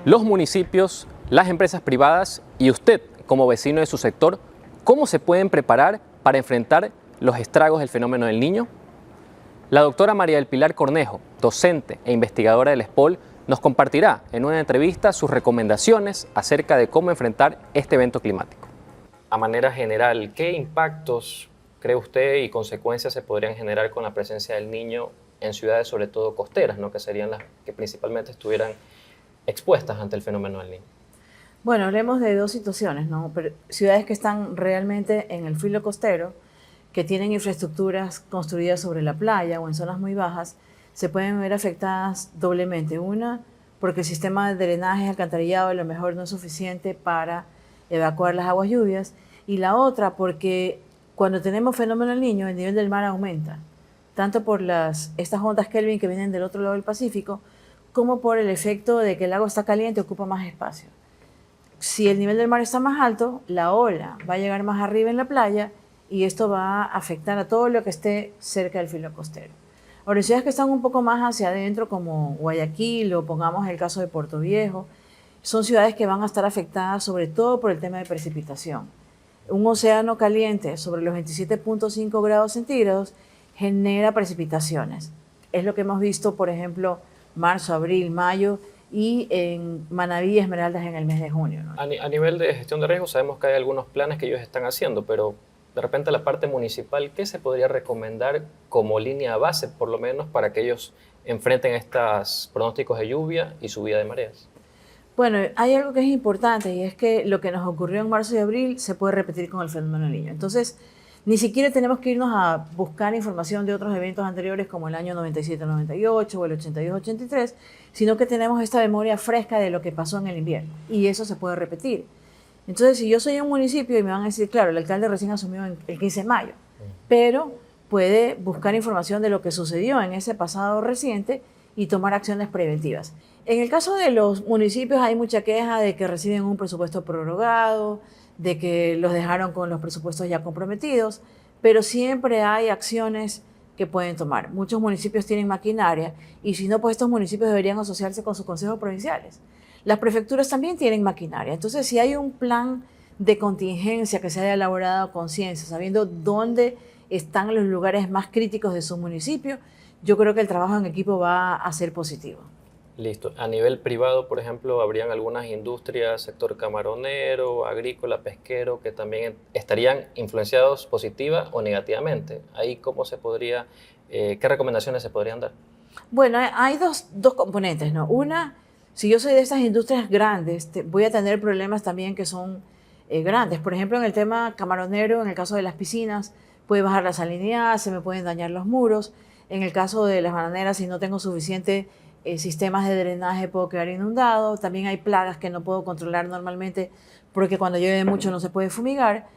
Los municipios, las empresas privadas y usted, como vecino de su sector, ¿cómo se pueden preparar para enfrentar los estragos del fenómeno del Niño? La doctora María del Pilar Cornejo, docente e investigadora del ESPOL, nos compartirá en una entrevista sus recomendaciones acerca de cómo enfrentar este evento climático. A manera general, ¿qué impactos cree usted y consecuencias se podrían generar con la presencia del Niño en ciudades, sobre todo costeras, ¿no? Que serían las que principalmente estuvieran expuestas ante el fenómeno del Niño? Bueno, hablemos de dos situaciones, ¿no? Ciudades que están realmente en el filo costero, que tienen infraestructuras construidas sobre la playa o en zonas muy bajas, se pueden ver afectadas doblemente. Una, porque el sistema de drenaje alcantarillado a lo mejor no es suficiente para evacuar las aguas lluvias. Y la otra, porque cuando tenemos fenómeno del Niño, el nivel del mar aumenta, tanto por estas ondas Kelvin que vienen del otro lado del Pacífico, como por el efecto de que el agua está caliente y ocupa más espacio. Si el nivel del mar está más alto, la ola va a llegar más arriba en la playa y esto va a afectar a todo lo que esté cerca del filo costero. Ahora, ciudades que están un poco más hacia adentro, como Guayaquil o pongamos el caso de Puerto Viejo, son ciudades que van a estar afectadas sobre todo por el tema de precipitación. Un océano caliente sobre los 27.5 grados centígrados genera precipitaciones. Es lo que hemos visto, por ejemplo, marzo, abril, mayo y en Manabí y Esmeraldas en el mes de junio, ¿no? A nivel de gestión de riesgos sabemos que hay algunos planes que ellos están haciendo, pero de repente la parte municipal, ¿qué se podría recomendar como línea base, por lo menos, para que ellos enfrenten estos pronósticos de lluvia y subida de mareas? Bueno, hay algo que es importante y es que lo que nos ocurrió en marzo y abril se puede repetir con el fenómeno del Niño. Entonces, ni siquiera tenemos que irnos a buscar información de otros eventos anteriores como el año 97-98 o el 82-83, sino que tenemos esta memoria fresca de lo que pasó en el invierno y eso se puede repetir. Entonces, si yo soy un municipio y me van a decir, claro, el alcalde recién asumió el 15 de mayo, pero puede buscar información de lo que sucedió en ese pasado reciente y tomar acciones preventivas. En el caso de los municipios hay mucha queja de que reciben un presupuesto prorrogado, de que los dejaron con los presupuestos ya comprometidos, pero siempre hay acciones que pueden tomar. Muchos municipios tienen maquinaria y si no, pues estos municipios deberían asociarse con sus consejos provinciales. Las prefecturas también tienen maquinaria. Entonces, si hay un plan de contingencia que se haya elaborado con ciencia, sabiendo dónde están los lugares más críticos de su municipio, yo creo que el trabajo en equipo va a ser positivo. Listo. A nivel privado, por ejemplo, habrían algunas industrias, sector camaronero, agrícola, pesquero, que también estarían influenciados positiva o negativamente. Ahí, ¿cómo se podría, qué recomendaciones se podrían dar? Bueno, hay dos componentes, ¿no? Una, si yo soy de estas industrias grandes, voy a tener problemas también que son grandes. Por ejemplo, en el tema camaronero, en el caso de las piscinas, puede bajar la salinidad, se me pueden dañar los muros. En el caso de las bananeras, si no tengo suficiente sistemas de drenaje, puedo quedar inundado. También hay plagas que no puedo controlar normalmente porque cuando llueve mucho no se puede fumigar.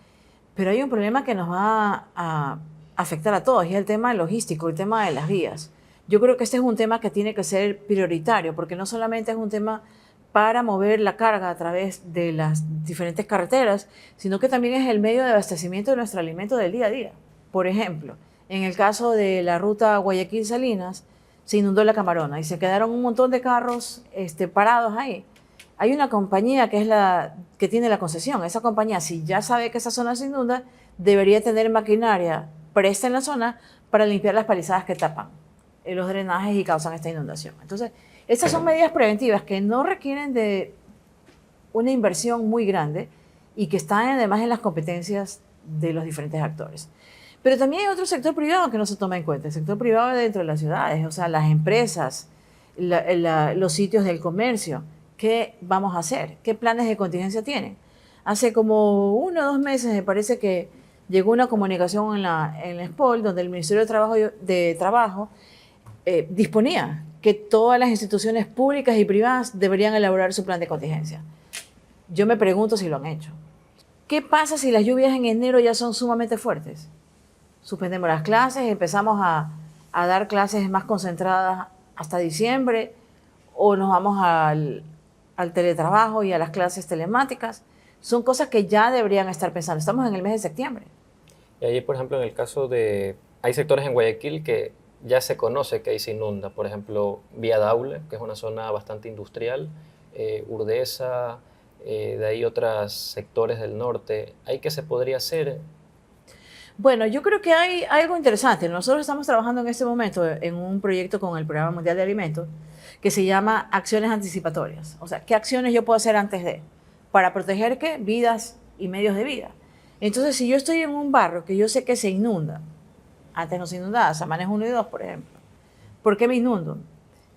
Pero hay un problema que nos va a afectar a todos y es el tema logístico, el tema de las vías. Yo creo que este es un tema que tiene que ser prioritario porque no solamente es un tema para mover la carga a través de las diferentes carreteras, sino que también es el medio de abastecimiento de nuestro alimento del día a día. Por ejemplo, en el caso de la ruta Guayaquil-Salinas, se inundó la Camarona y se quedaron un montón de carros parados ahí. Hay una compañía que es la que tiene la concesión. Esa compañía, si ya sabe que esa zona se inunda, debería tener maquinaria presta en la zona para limpiar las palizadas que tapan los drenajes y causan esta inundación. Entonces, estas son medidas preventivas que no requieren de una inversión muy grande y que están además en las competencias de los diferentes actores. Pero también hay otro sector privado que no se toma en cuenta, el sector privado dentro de las ciudades, o sea, las empresas, los sitios del comercio. ¿Qué vamos a hacer? ¿Qué planes de contingencia tienen? Hace como 1 o 2 meses me parece que llegó una comunicación en la SPOL donde el Ministerio de Trabajo disponía que todas las instituciones públicas y privadas deberían elaborar su plan de contingencia. Yo me pregunto si lo han hecho. ¿Qué pasa si las lluvias en enero ya son sumamente fuertes? Suspendemos las clases, empezamos a dar clases más concentradas hasta diciembre o nos vamos al teletrabajo y a las clases telemáticas. Son cosas que ya deberían estar pensando. Estamos en el mes de septiembre. Y ahí, por ejemplo, en el caso de, hay sectores en Guayaquil que ya se conoce que ahí se inunda, por ejemplo, Vía Daule, que es una zona bastante industrial, Urdesa, de ahí otros sectores del norte. ¿Ahí qué se podría hacer? Bueno, yo creo que hay algo interesante. Nosotros estamos trabajando en este momento en un proyecto con el Programa Mundial de Alimentos que se llama Acciones Anticipatorias. O sea, ¿qué acciones yo puedo hacer antes de? Para proteger, ¿qué? Vidas y medios de vida. Entonces, si yo estoy en un barrio que yo sé que se inunda, antes no se inundaba, Samanes 1 y 2, por ejemplo, ¿por qué me inundo?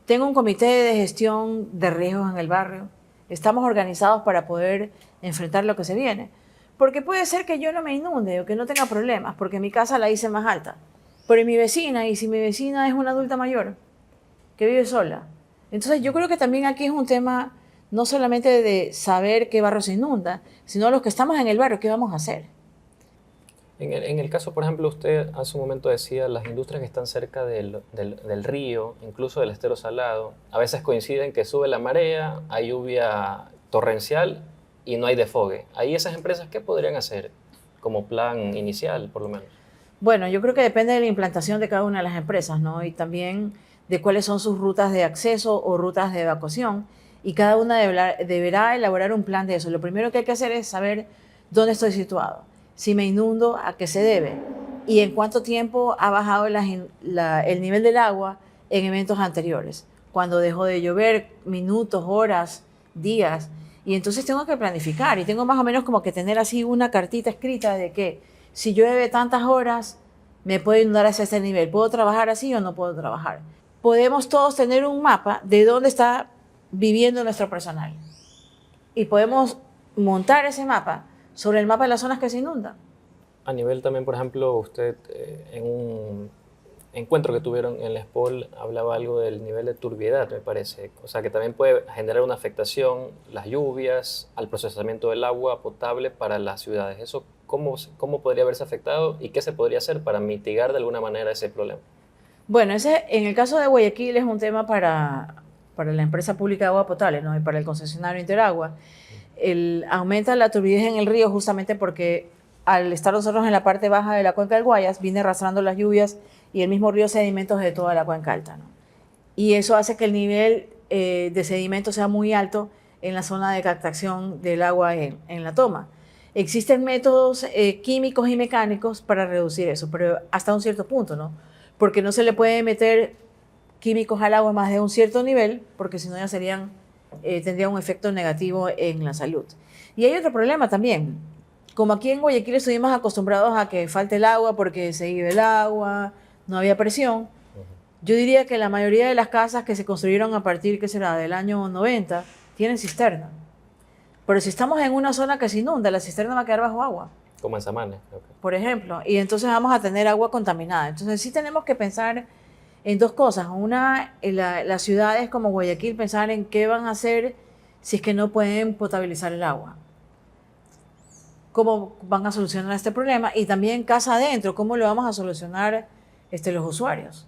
Tengo un comité de gestión de riesgos en el barrio. Estamos organizados para poder enfrentar lo que se viene. Porque puede ser que yo no me inunde o que no tenga problemas, porque mi casa la hice más alta. Pero mi vecina, y si mi vecina es una adulta mayor, que vive sola. Entonces yo creo que también aquí es un tema no solamente de saber qué barrio se inunda, sino los que estamos en el barrio, qué vamos a hacer. En el caso, por ejemplo, usted hace un momento decía las industrias que están cerca del río, incluso del estero salado, a veces coinciden que sube la marea, hay lluvia torrencial y no hay desfogue. Ahí esas empresas, ¿qué podrían hacer como plan inicial, por lo menos? Bueno, yo creo que depende de la implantación de cada una de las empresas, ¿no? Y también de cuáles son sus rutas de acceso o rutas de evacuación. Y cada una deberá elaborar un plan de eso. Lo primero que hay que hacer es saber dónde estoy situado, si me inundo, a qué se debe y en cuánto tiempo ha bajado el nivel del agua en eventos anteriores, cuando dejó de llover, minutos, horas, días. Y entonces tengo que planificar y tengo más o menos como que tener así una cartita escrita de que si llueve tantas horas, me puedo inundar hacia este nivel. ¿Puedo trabajar así o no puedo trabajar? Podemos todos tener un mapa de dónde está viviendo nuestro personal. Y podemos montar ese mapa sobre el mapa de las zonas que se inundan. A nivel también, por ejemplo, usted en un encuentro que tuvieron en la SPOL hablaba algo del nivel de turbiedad, me parece. O sea, que también puede generar una afectación las lluvias, al procesamiento del agua potable para las ciudades. ¿Eso cómo podría haberse afectado y qué se podría hacer para mitigar de alguna manera ese problema? Bueno, ese en el caso de Guayaquil es un tema para la empresa pública de agua potable, ¿no? Y para el concesionario Interagua. Aumenta la turbidez en el río justamente porque al estar nosotros en la parte baja de la cuenca del Guayas, viene arrastrando las lluvias y el mismo río sedimentos de toda la cuenca alta, ¿no? Y eso hace que el nivel de sedimento sea muy alto en la zona de captación del agua en la toma. Existen métodos químicos y mecánicos para reducir eso, pero hasta un cierto punto, ¿no? Porque no se le puede meter químicos al agua más de un cierto nivel, porque si no ya tendría un efecto negativo en la salud. Y hay otro problema también. Como aquí en Guayaquil estuvimos acostumbrados a que falte el agua porque se iba el agua, no había presión, yo diría que la mayoría de las casas que se construyeron a partir, ¿qué será?, del año 90, tienen cisterna. Pero si estamos en una zona que se inunda, la cisterna va a quedar bajo agua, Como en Samanes, creo que. por ejemplo, y entonces vamos a tener agua contaminada. Entonces sí tenemos que pensar en dos cosas. Una, en las ciudades como Guayaquil, pensar en qué van a hacer si es que no pueden potabilizar el agua. Cómo van a solucionar este problema y también casa adentro, cómo lo vamos a solucionar los usuarios.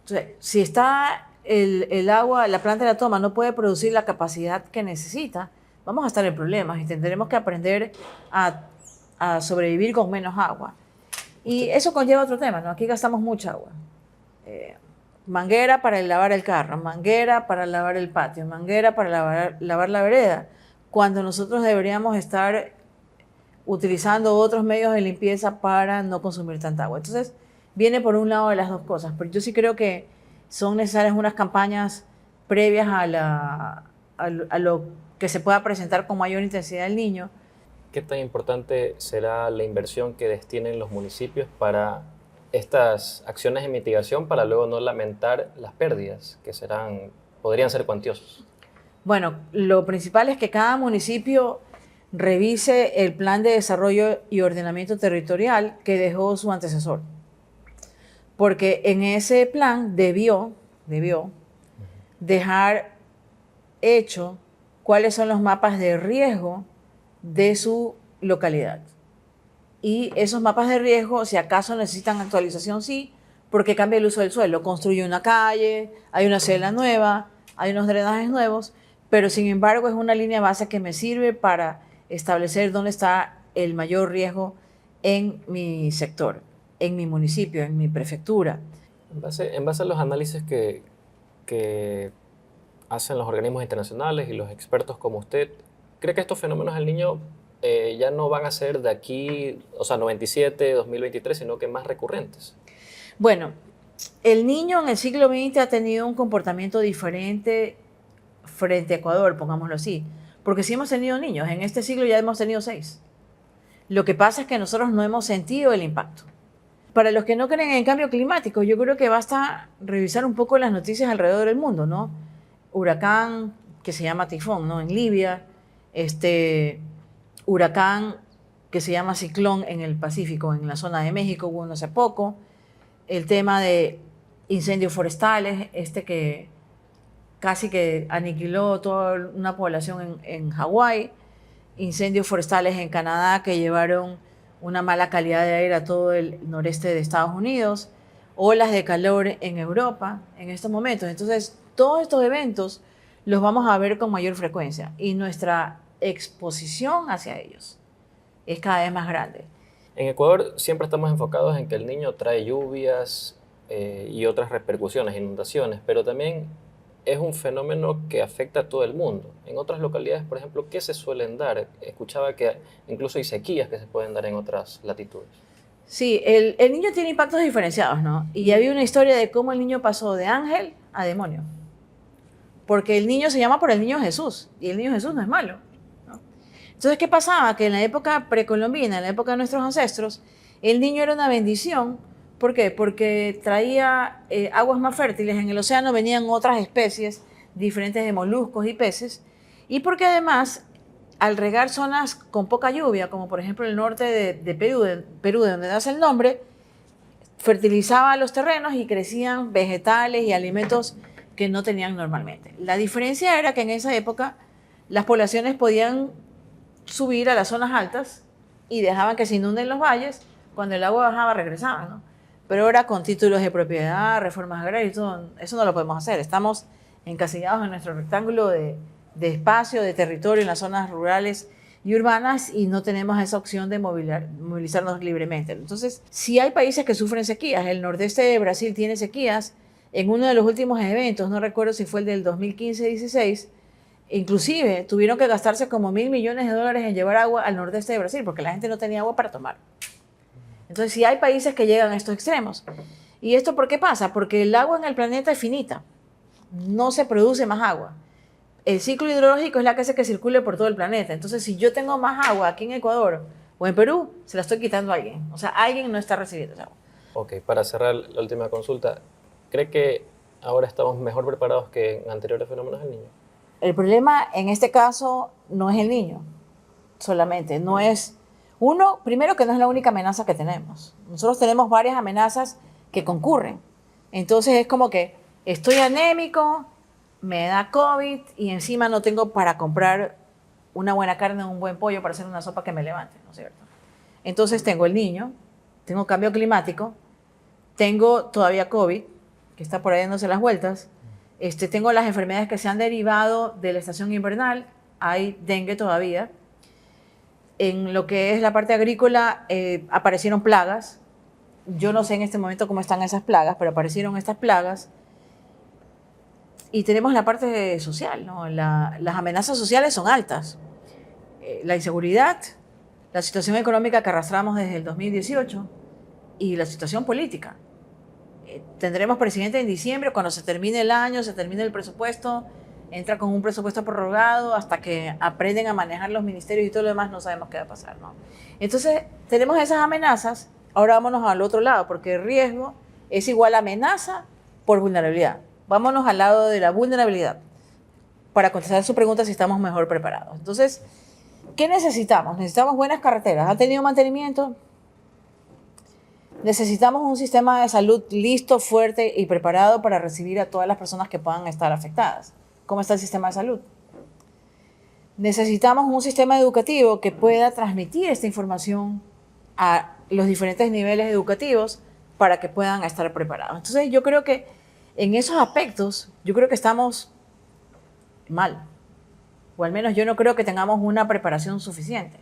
Entonces, si está el agua, la planta de la toma no puede producir la capacidad que necesita, vamos a estar en problemas y tendremos que aprender a sobrevivir con menos agua. Y eso conlleva otro tema, ¿no? Aquí gastamos mucha agua. Manguera para lavar el carro, manguera para lavar el patio, manguera para lavar la vereda, cuando nosotros deberíamos estar utilizando otros medios de limpieza para no consumir tanta agua. Entonces, viene por un lado de las dos cosas, pero yo sí creo que son necesarias unas campañas previas a lo que se pueda presentar con mayor intensidad el niño. ¿Qué tan importante será la inversión que destinen los municipios para estas acciones de mitigación para luego no lamentar las pérdidas que podrían ser cuantiosas? Bueno, lo principal es que cada municipio revise el plan de desarrollo y ordenamiento territorial que dejó su antecesor. Porque en ese plan debió dejar hecho cuáles son los mapas de riesgo de su localidad. Y esos mapas de riesgo, si acaso necesitan actualización, sí, porque cambia el uso del suelo. Construye una calle, hay una acera nueva, hay unos drenajes nuevos, pero sin embargo es una línea base que me sirve para establecer dónde está el mayor riesgo en mi sector, en mi municipio, en mi prefectura. En base a los análisis que hacen los organismos internacionales y los expertos como usted, ¿cree que estos fenómenos del niño ya no van a ser de aquí, o sea, 97, 2023, sino que más recurrentes? Bueno, el niño en el siglo XX ha tenido un comportamiento diferente frente a Ecuador, pongámoslo así, porque sí hemos tenido niños, en este siglo ya hemos tenido 6. Lo que pasa es que nosotros no hemos sentido el impacto. Para los que no creen en el cambio climático, yo creo que basta revisar un poco las noticias alrededor del mundo, ¿no? Huracán que se llama tifón, ¿no? En Libia, huracán que se llama ciclón en el Pacífico, en la zona de México, hubo uno hace poco, el tema de incendios forestales, que casi que aniquiló toda una población en Hawái, incendios forestales en Canadá que llevaron una mala calidad de aire a todo el noreste de Estados Unidos, olas de calor en Europa en estos momentos. Entonces, todos estos eventos los vamos a ver con mayor frecuencia y nuestra exposición hacia ellos es cada vez más grande. En Ecuador siempre estamos enfocados en que el niño trae lluvias y otras repercusiones, inundaciones, pero también es un fenómeno que afecta a todo el mundo. En otras localidades, por ejemplo, ¿qué se suelen dar? Escuchaba que incluso hay sequías que se pueden dar en otras latitudes. Sí, el niño tiene impactos diferenciados, ¿no? Y había una historia de cómo el niño pasó de ángel a demonio. Porque el niño se llama por el niño Jesús, y el niño Jesús no es malo, ¿no? Entonces, ¿qué pasaba? Que en la época precolombina, en la época de nuestros ancestros, el niño era una bendición. ¿Por qué? Porque traía aguas más fértiles, en el océano venían otras especies diferentes de moluscos y peces, y porque además, al regar zonas con poca lluvia, como por ejemplo el norte de Perú, de donde nace el nombre, fertilizaba los terrenos y crecían vegetales y alimentos que no tenían normalmente. La diferencia era que en esa época las poblaciones podían subir a las zonas altas y dejaban que se inunden los valles, cuando el agua bajaba regresaban, ¿no? Pero ahora con títulos de propiedad, reformas agrarias y todo, eso no lo podemos hacer. Estamos encasillados en nuestro rectángulo de espacio, de territorio en las zonas rurales y urbanas y no tenemos esa opción de movilizarnos libremente. Entonces, sí hay países que sufren sequías. El nordeste de Brasil tiene sequías. En uno de los últimos eventos, no recuerdo si fue el del 2015-16, inclusive tuvieron que gastarse como $1.000 millones en llevar agua al nordeste de Brasil porque la gente no tenía agua para tomar. Entonces, sí hay países que llegan a estos extremos. ¿Y esto por qué pasa? Porque el agua en el planeta es finita. No se produce más agua. El ciclo hidrológico es la que hace que circule por todo el planeta. Entonces, si yo tengo más agua aquí en Ecuador o en Perú, se la estoy quitando a alguien. O sea, alguien no está recibiendo esa agua. Ok, para cerrar la última consulta, ¿cree que ahora estamos mejor preparados que en anteriores fenómenos del niño? El problema en este caso no es el niño solamente. No es... Uno, primero que no es la única amenaza que tenemos. Nosotros tenemos varias amenazas que concurren. Entonces es como que estoy anémico, me da COVID y encima no tengo para comprar una buena carne o un buen pollo para hacer una sopa que me levante, ¿no es cierto? Entonces tengo el niño, tengo cambio climático, tengo todavía COVID, que está por ahí dándose las vueltas, tengo las enfermedades que se han derivado de la estación invernal, hay dengue todavía. En lo que es la parte agrícola aparecieron plagas. Yo no sé en este momento cómo están esas plagas, pero aparecieron estas plagas. Y tenemos la parte social, ¿no? Las amenazas sociales son altas. La inseguridad, la situación económica que arrastramos desde el 2018 y la situación política. Tendremos presidente en diciembre, cuando se termine el año, se termine el presupuesto, entra con un presupuesto prorrogado hasta que aprenden a manejar los ministerios y todo lo demás, no sabemos qué va a pasar, ¿no? Entonces, tenemos esas amenazas, ahora vámonos al otro lado, porque el riesgo es igual a amenaza por vulnerabilidad. Vámonos al lado de la vulnerabilidad para contestar su pregunta si estamos mejor preparados. Entonces, ¿qué necesitamos? Necesitamos buenas carreteras. ¿Han tenido mantenimiento? Necesitamos un sistema de salud listo, fuerte y preparado para recibir a todas las personas que puedan estar afectadas. ¿Cómo está el sistema de salud? Necesitamos un sistema educativo que pueda transmitir esta información a los diferentes niveles educativos para que puedan estar preparados. Entonces, yo creo que en esos aspectos, yo creo que estamos mal. O al menos yo no creo que tengamos una preparación suficiente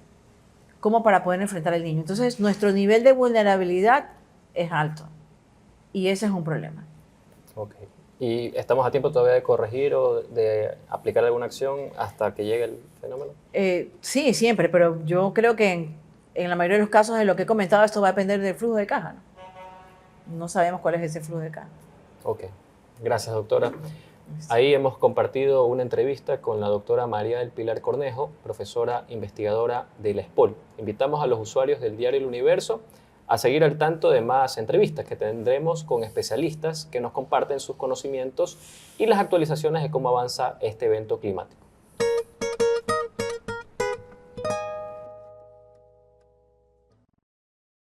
como para poder enfrentar al niño. Entonces, nuestro nivel de vulnerabilidad es alto. Y ese es un problema. Ok. ¿Y estamos a tiempo todavía de corregir o de aplicar alguna acción hasta que llegue el fenómeno? Sí, siempre, pero yo creo que en la mayoría de los casos de lo que he comentado, esto va a depender del flujo de caja, ¿no? No sabemos cuál es ese flujo de caja. Ok, gracias doctora. Ahí hemos compartido una entrevista con la doctora María del Pilar Cornejo, profesora investigadora del SPOL. Invitamos a los usuarios del diario El Universo a seguir al tanto de más entrevistas que tendremos con especialistas que nos comparten sus conocimientos y las actualizaciones de cómo avanza este evento climático.